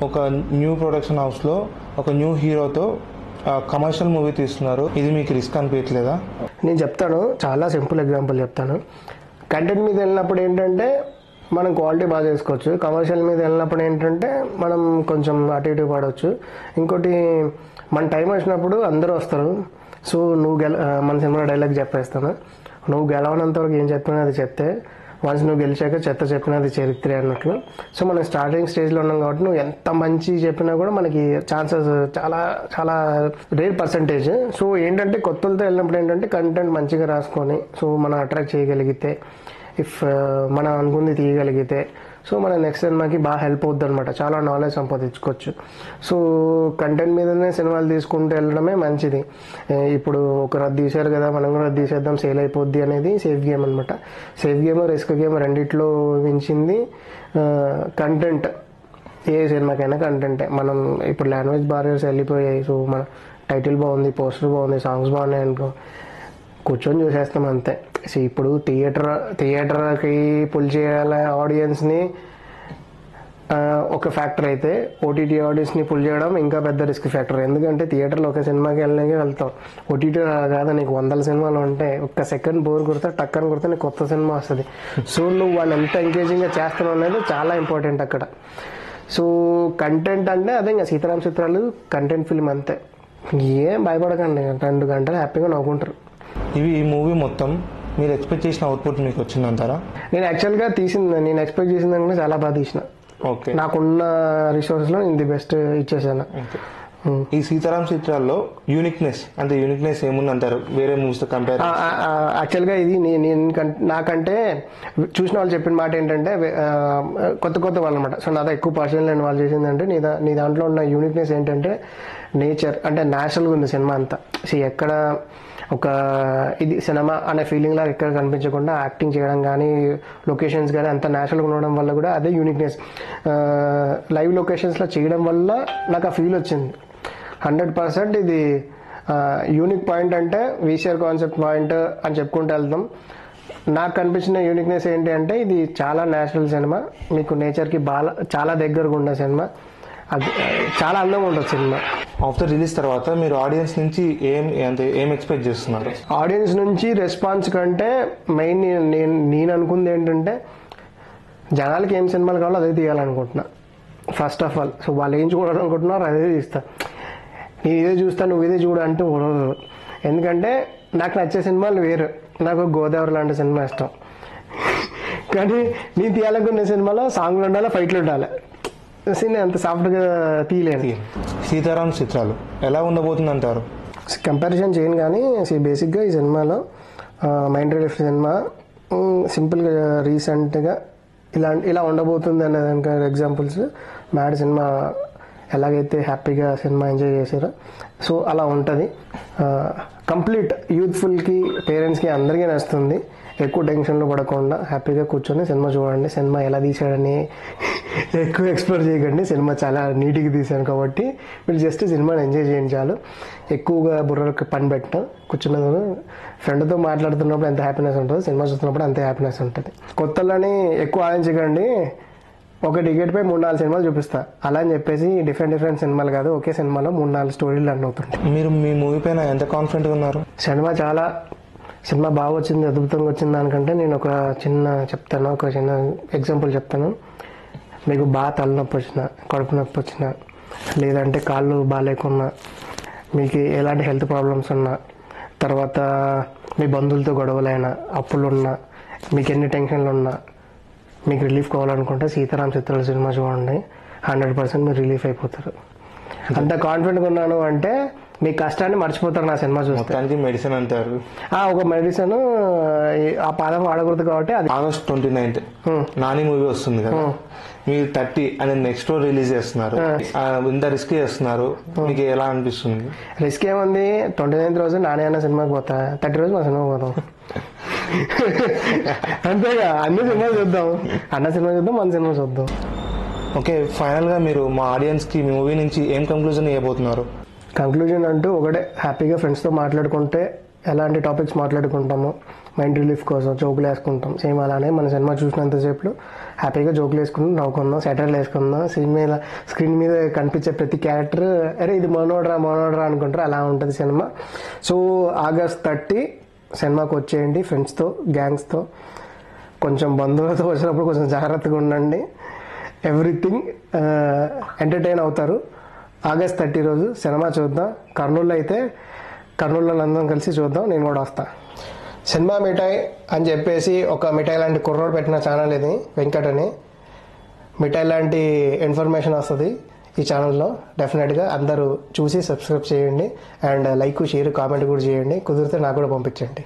ఒక న్యూ ప్రొడక్షన్ హౌస్లో ఒక న్యూ హీరోతో కమర్షియల్ మూవీ తీస్తున్నారు, ఇది మీకు రిస్క్ అనిపించలేదా? నేను చెప్తాను, చాలా సింపుల్ ఎగ్జాంపుల్ చెప్తాను. కంటెంట్ మీద వెళ్ళినప్పుడు ఏంటంటే మనం క్వాలిటీ బాగా చేసుకోవచ్చు, కమర్షియల్ మీద వెళ్ళినప్పుడు ఏంటంటే మనం కొంచెం అటు ఇటు పడవచ్చు. ఇంకోటి మన టైం వచ్చినప్పుడు అందరూ వస్తారు. సో మన సినిమా డైలాగ్ చెప్పేస్తాను, నువ్వు గెలవనంత వరకు ఏం చెప్పినా అది చెప్తే, వన్స్ నువ్వు గెలిచాక చెత్త చెప్పినది చరిత్ర అన్నట్లు. సో మనం స్టార్టింగ్ స్టేజ్లో ఉన్నాం కాబట్టి నువ్వు ఎంత మంచి చెప్పినా కూడా మనకి ఛాన్సెస్ చాలా చాలా రేర్ పర్సంటేజ్. సో ఏంటంటే కొత్తలతో వెళ్ళినప్పుడు ఏంటంటే కంటెంట్ మంచిగా రాసుకొని, సో మనం అట్రాక్ట్ చేయగలిగితే, ఇఫ్ మనం అనుకుంది తీయగలిగితే, సో మన నెక్స్ట్ సినిమాకి బాగా హెల్ప్ అవుద్ది అనమాట, చాలా నాలెడ్జ్ సంపాదించుకోవచ్చు. సో కంటెంట్ మీదనే సినిమాలు తీసుకుంటూ వెళ్ళడమే మంచిది. ఇప్పుడు ఒక రద్దు తీశారు కదా, మనం కూడా రద్దు తీసేద్దాం సేల్ అయిపోద్ది అనేది సేఫ్ గేమ్ అనమాట. సేఫ్ గేమ్ రిస్క్ గేమ్ రెండిట్లో మించింది కంటెంట్. ఏ సినిమాకైనా కంటెంటే. మనం ఇప్పుడు లాంగ్వేజ్ బారియర్స్ వెళ్ళిపోయాయి. సో మన టైటిల్ బాగుంది, పోస్టర్ బాగుంది, సాంగ్స్ బాగున్నాయి అనుకో, కూర్చొని చూసేస్తాం అంతే. సో ఇప్పుడు థియేటర్కి పుల్ చేయాలి ఆడియన్స్ని ఒక ఫ్యాక్టర్ అయితే, ఓటీటీ ఆడియన్స్ని పుల్ చేయడం ఇంకా పెద్ద రిస్క్ ఫ్యాక్టర్. ఎందుకంటే థియేటర్లో ఒక సినిమాకి వెళ్ళడానికి వెళ్తాం, ఓటీటీ కాదు నీకు 100 సినిమాలు ఉంటాయి, ఒక్క సెకండ్ బోర్ కొడితే టక్కని కొడితే నీకు కొత్త సినిమా వస్తుంది. సో నువ్వు వాళ్ళు ఎంత ఎంగేజింగ్గా చేస్తున్నావు అనేది చాలా ఇంపార్టెంట్ అక్కడ. సో కంటెంట్ అంటే అదే ఇంకా సీతారాం చిత్రాలు కంటెంట్ ఫిల్మ్ అంతే. ఏం భయపడకండి, 2 గంటలు హ్యాపీగా నవ్వుకుంటారు. ఈ మూవీ మొత్తం మీరు ఎక్స్పెక్ట్ చేసిన అవుట్పుట్ మీకు వచ్చిందంటారా? నేను యాక్చువల్గా నేను ఎక్స్పెక్ట్ చేసిన దానికంటే చాలా బాగా తీసిన. ఓకే, నాకున్న రిసోర్స్లో నేను ది బెస్ట్ ఇచ్చేసాను. ఈ సీతారాం చిత్రాల్లో యూనిక్నెస్ ఏముంది అంటారు వేరే మూవీస్ తో కంపేర్? యాక్చువల్గా ఇది నాకంటే చూసిన వాళ్ళు చెప్పిన మాట ఏంటంటే కొత్త వాళ్ళు అనమాట. సో నాతో ఎక్కువ పర్సనల్ నేను వాళ్ళు చేసింది అంటే నీ దాంట్లో ఉన్న యూనిక్నెస్ ఏంటంటే నేచర్, అంటే న్యాచురల్గా ఉంది సినిమా అంతా. ఎక్కడ ఒక ఇది సినిమా అనే ఫీలింగ్ లాగా ఎక్కడ కనిపించకుండా యాక్టింగ్ చేయడం కానీ, లొకేషన్స్ కానీ అంత న్యాచురల్గా ఉండడం వల్ల కూడా అదే యూనిక్నెస్. లైవ్ లొకేషన్స్లో చేయడం వల్ల నాకు ఆ ఫీల్ వచ్చింది. 100% ఇది యూనిక్ పాయింట్ అంటే వీసీఆర్ కాన్సెప్ట్ పాయింట్ అని చెప్పుకుంటూ వెళ్తాం. నాకు కనిపించిన యూనిక్నెస్ ఏంటి అంటే ఇది చాలా న్యాచురల్ సినిమా, మీకు నేచర్కి చాలా దగ్గరగా ఉన్న సినిమా, అది చాలా అందంగా ఉంటుంది సినిమా. ఆఫ్టర్ రిలీజ్ తర్వాత మీరు ఆడియన్స్ నుంచి ఏం ఎక్స్పెక్ట్ చేస్తున్నారు? ఆడియన్స్ నుంచి రెస్పాన్స్ కంటే మెయిన్ నేను అనుకుంది ఏంటంటే జనాలకి ఏం సినిమాలు కావాలో అదే తీయాలనుకుంటున్నా ఫస్ట్ ఆఫ్ ఆల్. సో వాళ్ళు ఏం చూడాలనుకుంటున్నారు అదే తీస్తా. నేను ఇదే చూస్తా నువ్వు ఇదే చూడ అంటూ ఉండదు. ఎందుకంటే నాకు నచ్చే సినిమాలు వేరు. నాకు గోదావరి లాంటి సినిమా ఇష్టం, కానీ నేను తీయాలనుకున్న సినిమాలో సాంగ్లు ఉండాలి, ఫైట్లు ఉండాలి. సినిమా అంత సాఫ్ట్గా తీయలేదు. సీతారాం చిత్రాలు ఎలా ఉండబోతుంది అంటారు? కంపారిజన్ చేయను, కానీ బేసిక్గా ఈ సినిమాలో మైండ్ రిలీఫ్ సినిమా సింపుల్గా రీసెంట్గా ఇలా ఉండబోతుంది అనే దానికి ఎగ్జాంపుల్స్ మ్యాడ్ సినిమా ఎలాగైతే హ్యాపీగా సినిమా ఎంజాయ్ చేశారో సో అలా ఉంటుంది. కంప్లీట్ యూత్ఫుల్కి, పేరెంట్స్కి అందరికీ నచ్చుతుంది. ఎక్కువ టెన్షన్లో పడకుండా హ్యాపీగా కూర్చొని సినిమా చూడండి. సినిమా ఎలా తీసాడని ఎక్కువ ఎక్స్ప్లోర్ చేయకండి. సినిమా చాలా నీట్గా తీశాను కాబట్టి మీరు జస్ట్ సినిమాని ఎంజాయ్ చేయండి చాలు. ఎక్కువగా బుర్రకు పని పెట్టడం, కూర్చున్నది ఫ్రెండ్తో మాట్లాడుతున్నప్పుడు ఎంత హ్యాపీనెస్ ఉంటుందో సినిమా చూస్తున్నప్పుడు అంతే హ్యాపీనెస్ ఉంటుంది. కొత్తలని ఎక్కువ ఆలోచించకండి. ఒక టికెట్పై 3-4 సినిమాలు చూపిస్తా, అలా అని చెప్పేసి డిఫరెంట్ సినిమాలు కాదు, ఒకే సినిమాలో 3-4 స్టోరీలు రన్ అవుతుంటాయి. మీరు మీ మూవీ పైన ఎంత కాన్ఫిడెంట్గా ఉన్నారు? సినిమా బాగా వచ్చింది, అద్భుతంగా వచ్చింది దానికంటే నేను ఒక చిన్న ఎగ్జాంపుల్ చెప్తాను. మీకు బాగా తలనొప్పి వచ్చినా, కడుపు నొప్పి వచ్చినా, లేదంటే కాళ్ళు బాగాలేకున్నా, మీకు ఎలాంటి హెల్త్ ప్రాబ్లమ్స్ ఉన్నా, తర్వాత మీ బంధువులతో గొడవలైనా, అప్పులున్నా, మీకు ఎన్ని టెన్షన్లు ఉన్నా, మీకు రిలీఫ్ కావాలనుకుంటే సీతారాం చిత్రాల సినిమా చూడండి. 100% మీరు రిలీఫ్ అయిపోతారు. అంత కాన్ఫిడెంట్గా ఉన్నాను అంటే మీ కష్టాన్ని మర్చిపోతారు నా సినిమా చూస్తే. మెడిసిన్ అంటారు, ఒక మెడిసిన్ ఆ పాదం వాడకూడదు కాబట్టి అది. ఆగస్ట్ 29 నాని మూవీ వస్తుంది కదా, మీరు 30 అని నెక్స్ట్ రోజు రిలీజ్ చేస్తున్నారు. ఇంత రిస్క్ చేస్తున్నారు, మీకు ఎలా అనిపిస్తుంది? రిస్క్ ఏముంది, 29th రోజు నాని అన్న సినిమాకి పోతా, 30 రోజు మా సినిమాకి పోతాం. అంతేగా, అన్ని సినిమాలు చూద్దాం, అన్న సినిమా చూద్దాం, మన సినిమా చూద్దాం. ఓకే, ఫైనల్గా మీరు మా ఆడియన్స్కి మీ మూవీ నుంచి ఏం కంక్లూజన్ ఇవ్వబోతున్నారు? కంక్లూజన్ అంటూ ఒకటే, హ్యాపీగా ఫ్రెండ్స్తో మాట్లాడుకుంటే ఎలాంటి టాపిక్స్ మాట్లాడుకుంటామో, మైండ్ రిలీఫ్ కోసం జోకులు వేసుకుంటాం, సేమ్ అలానే మన సినిమా చూసినంతసేపు హ్యాపీగా జోకులు వేసుకుంటాం, నవ్వుకుందాం, సెటర్లు వేసుకుందాం. స్క్రీన్ మీద కనిపించే ప్రతి క్యారెక్టర్ అరే ఇది మనోడ్రా అనుకుంటారు, అలా ఉంటుంది సినిమా. సో ఆగస్ట్ 30 సినిమాకి వచ్చేయండి ఫ్రెండ్స్తో, గ్యాంగ్స్తో. కొంచెం బంధువులతో వచ్చినప్పుడు కొంచెం జాగ్రత్తగా ఉండండి. ఎవ్రీథింగ్ ఎంటర్టైన్ అవుతారు. ఆగస్ట్ 30 రోజు సినిమా చూద్దాం. కర్నూలులో అందరం కలిసి చూద్దాం, నేను కూడా వస్తా. సినిమా మిఠాయి అని చెప్పేసి ఒక మిఠాయి లాంటి కుర్రోడు పెట్టిన ఛానల్ ఇది, వెంకట్ అని. మిఠాయి లాంటి ఇన్ఫర్మేషన్ వస్తుంది ఈ ఛానల్లో. డెఫినెట్గా అందరూ చూసి సబ్స్క్రైబ్ చేయండి. అండ్ లైక్, షేర్, కామెంట్ కూడా చేయండి. కుదిరితే నాకు కూడా పంపించండి.